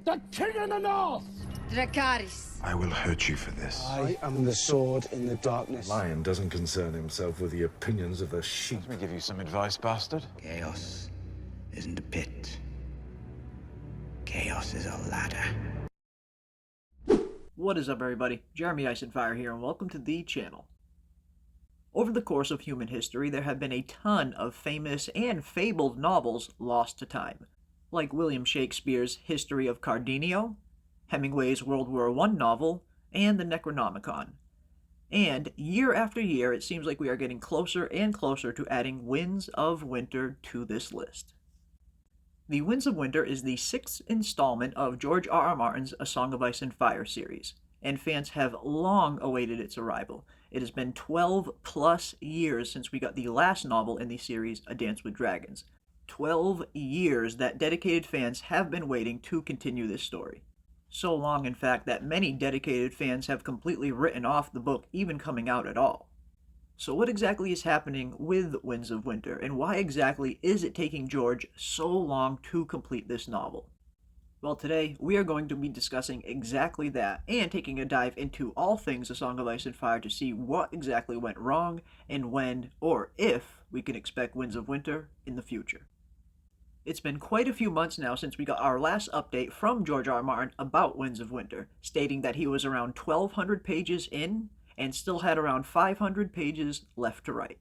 The king of the north! Dracarys. I will hurt you for this. I am the sword in the darkness. Lion doesn't concern himself with the opinions of the sheep. Let me give you some advice, bastard. Chaos isn't a pit. Chaos is a ladder. What is up, everybody? Jeremy Icenfire here, and welcome to the channel. Over the course of human history, there have been a ton of famous and fabled novels lost to time, like William Shakespeare's History of Cardenio, Hemingway's World War I novel, and the Necronomicon. And year after year, it seems like we are getting closer and closer to adding Winds of Winter to this list. The Winds of Winter is the 6th installment of George R.R. Martin's A Song of Ice and Fire series, and fans have long awaited its arrival. It has been 12 plus years since we got the last novel in the series, A Dance with Dragons. 12 years that dedicated fans have been waiting to continue this story. So long, in fact, that many dedicated fans have completely written off the book even coming out at all. So what exactly is happening with Winds of Winter, and why exactly is it taking George so long to complete this novel? Well, today we are going to be discussing exactly that, and taking a dive into all things A Song of Ice and Fire to see what exactly went wrong, and when, or if, we can expect Winds of Winter in the future. It's been quite a few months now since we got our last update from George R. R. Martin about Winds of Winter, stating that he was around 1,200 pages in, and still had around 500 pages left to write.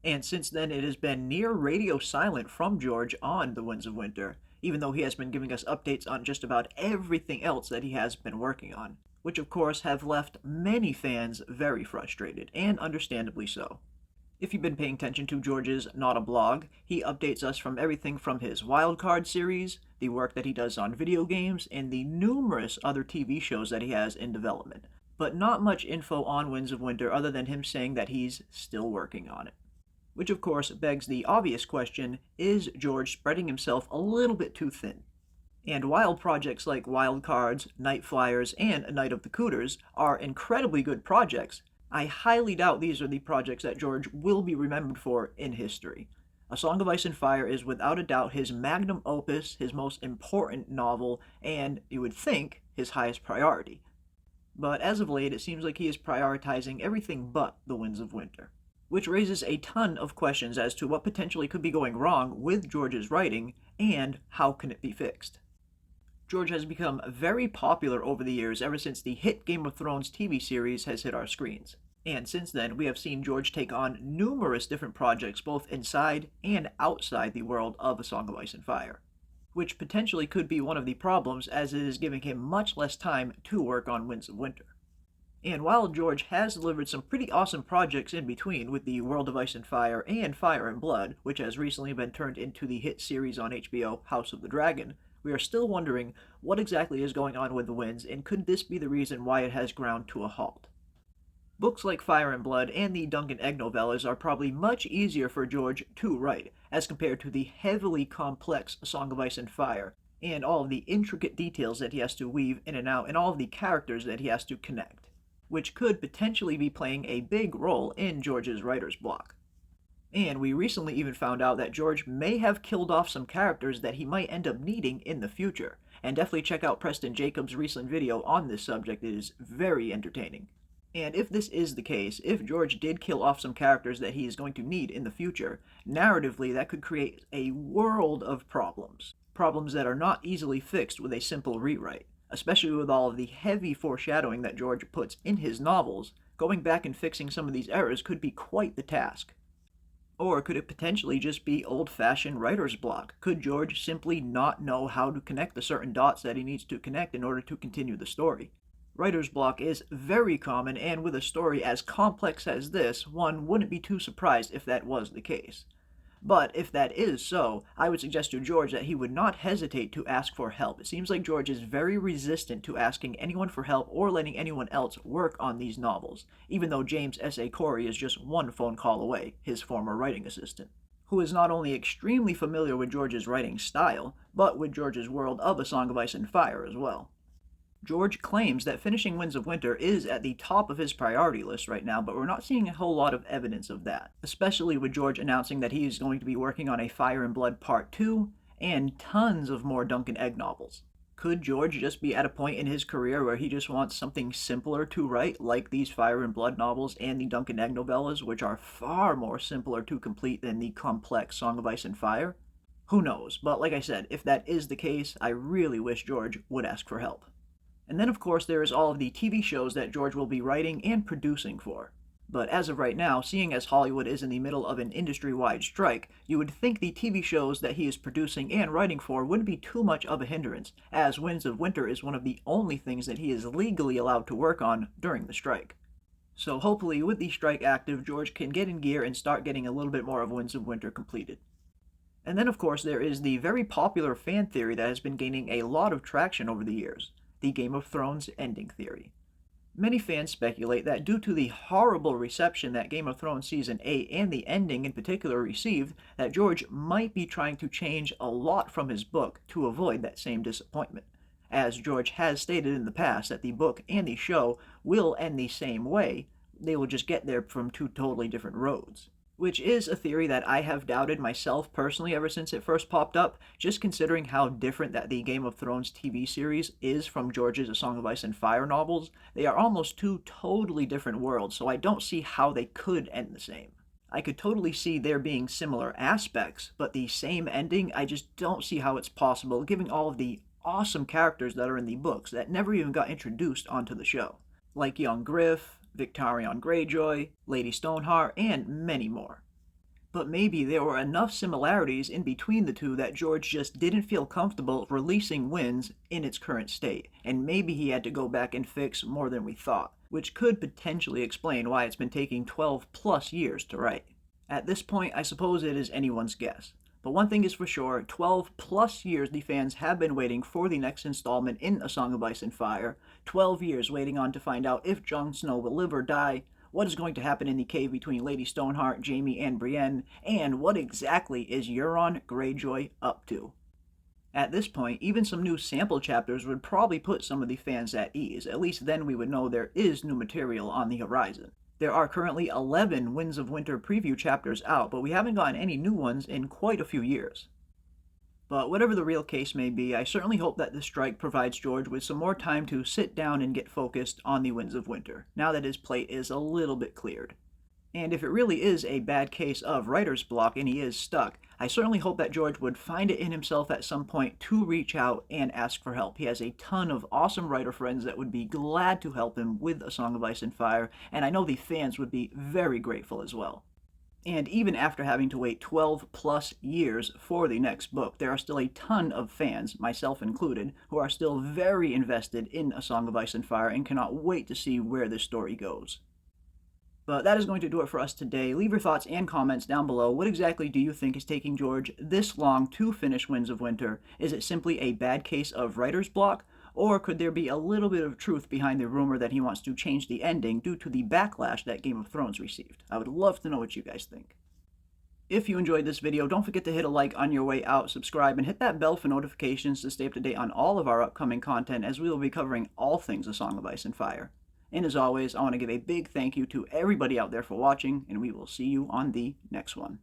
And since then it has been near radio silent from George on the Winds of Winter, even though he has been giving us updates on just about everything else that he has been working on, which of course have left many fans very frustrated, and understandably so. If you've been paying attention to George's Not a Blog, he updates us from everything from his Wildcard series, the work that he does on video games, and the numerous other TV shows that he has in development. But not much info on Winds of Winter other than him saying that he's still working on it. Which of course begs the obvious question, is George spreading himself a little bit too thin? And while projects like Wildcards, Night Flyers, and A Night of the Cooters are incredibly good projects, I highly doubt these are the projects that George will be remembered for in history. A Song of Ice and Fire is without a doubt his magnum opus, his most important novel, and, you would think, his highest priority. But as of late, it seems like he is prioritizing everything but the Winds of Winter, which raises a ton of questions as to what potentially could be going wrong with George's writing, and how can it be fixed. George has become very popular over the years ever since the hit Game of Thrones TV series has hit our screens. And since then, we have seen George take on numerous different projects both inside and outside the world of A Song of Ice and Fire, which potentially could be one of the problems as it is giving him much less time to work on Winds of Winter. And while George has delivered some pretty awesome projects in between with the World of Ice and Fire and Fire and Blood, which has recently been turned into the hit series on HBO, House of the Dragon, we are still wondering what exactly is going on with the Winds, and could this be the reason why it has ground to a halt? Books like Fire and Blood and the Duncan Egg novellas are probably much easier for George to write, as compared to the heavily complex Song of Ice and Fire, and all of the intricate details that he has to weave in and out, and all of the characters that he has to connect, which could potentially be playing a big role in George's writer's block. And we recently even found out that George may have killed off some characters that he might end up needing in the future, and definitely check out Preston Jacobs' recent video on this subject. It is very entertaining. And if this is the case, if George did kill off some characters that he is going to need in the future, narratively that could create a world of problems. Problems that are not easily fixed with a simple rewrite, especially with all of the heavy foreshadowing that George puts in his novels. Going back and fixing some of these errors could be quite the task. Or could it potentially just be old-fashioned writer's block? Could George simply not know how to connect the certain dots that he needs to connect in order to continue the story? Writer's block is very common, and with a story as complex as this, one wouldn't be too surprised if that was the case. But if that is so, I would suggest to George that he would not hesitate to ask for help. It seems like George is very resistant to asking anyone for help or letting anyone else work on these novels, even though James S.A. Corey is just one phone call away, his former writing assistant, who is not only extremely familiar with George's writing style, but with George's world of A Song of Ice and Fire as well. George claims that finishing Winds of Winter is at the top of his priority list right now, but we're not seeing a whole lot of evidence of that, especially with George announcing that he is going to be working on a Fire and Blood Part 2 and tons of more Duncan Egg novels. Could George just be at a point in his career where he just wants something simpler to write, like these Fire and Blood novels and the Dunk and Egg novellas, which are far more simpler to complete than the complex Song of Ice and Fire? Who knows, but like I said, if that is the case, I really wish George would ask for help. And then of course there is all of the TV shows that George will be writing and producing for. But as of right now, seeing as Hollywood is in the middle of an industry-wide strike, you would think the TV shows that he is producing and writing for wouldn't be too much of a hindrance, as Winds of Winter is one of the only things that he is legally allowed to work on during the strike. So hopefully with the strike active, George can get in gear and start getting a little bit more of Winds of Winter completed. And then of course there is the very popular fan theory that has been gaining a lot of traction over the years, the Game of Thrones ending theory. Many fans speculate that due to the horrible reception that Game of Thrones Season 8 and the ending in particular received, that George might be trying to change a lot from his book to avoid that same disappointment, as George has stated in the past that the book and the show will end the same way, they will just get there from two totally different roads. Which is a theory that I have doubted myself personally ever since it first popped up, just considering how different that the Game of Thrones TV series is from George's A Song of Ice and Fire novels. They are almost two totally different worlds, so I don't see how they could end the same. I could totally see there being similar aspects, but the same ending, I just don't see how it's possible, given all of the awesome characters that are in the books that never even got introduced onto the show. Like young Griff, Victarion Greyjoy, Lady Stoneheart, and many more. But maybe there were enough similarities in between the two that George just didn't feel comfortable releasing Winds in its current state, and maybe he had to go back and fix more than we thought, which could potentially explain why it's been taking 12 plus years to write. At this point, I suppose it is anyone's guess. But one thing is for sure, 12 plus years the fans have been waiting for the next installment in A Song of Ice and Fire, 12 years waiting on to find out if Jon Snow will live or die, what is going to happen in the cave between Lady Stoneheart, Jaime, and Brienne, and what exactly is Euron Greyjoy up to. At this point, even some new sample chapters would probably put some of the fans at ease, at least then we would know there is new material on the horizon. There are currently 11 Winds of Winter preview chapters out, but we haven't gotten any new ones in quite a few years. But whatever the real case may be, I certainly hope that this strike provides George with some more time to sit down and get focused on the Winds of Winter, now that his plate is a little bit cleared. And if it really is a bad case of writer's block and he is stuck, I certainly hope that George would find it in himself at some point to reach out and ask for help. He has a ton of awesome writer friends that would be glad to help him with A Song of Ice and Fire, and I know the fans would be very grateful as well. And even after having to wait 12 plus years for the next book, there are still a ton of fans, myself included, who are still very invested in A Song of Ice and Fire and cannot wait to see where this story goes. But that is going to do it for us today. Leave your thoughts and comments down below. What exactly do you think is taking George this long to finish Winds of Winter? Is it simply a bad case of writer's block? Or could there be a little bit of truth behind the rumor that he wants to change the ending due to the backlash that Game of Thrones received? I would love to know what you guys think. If you enjoyed this video, don't forget to hit a like on your way out, subscribe, and hit that bell for notifications to stay up to date on all of our upcoming content, as we will be covering all things A Song of Ice and Fire. And as always, I want to give a big thank you to everybody out there for watching, and we will see you on the next one.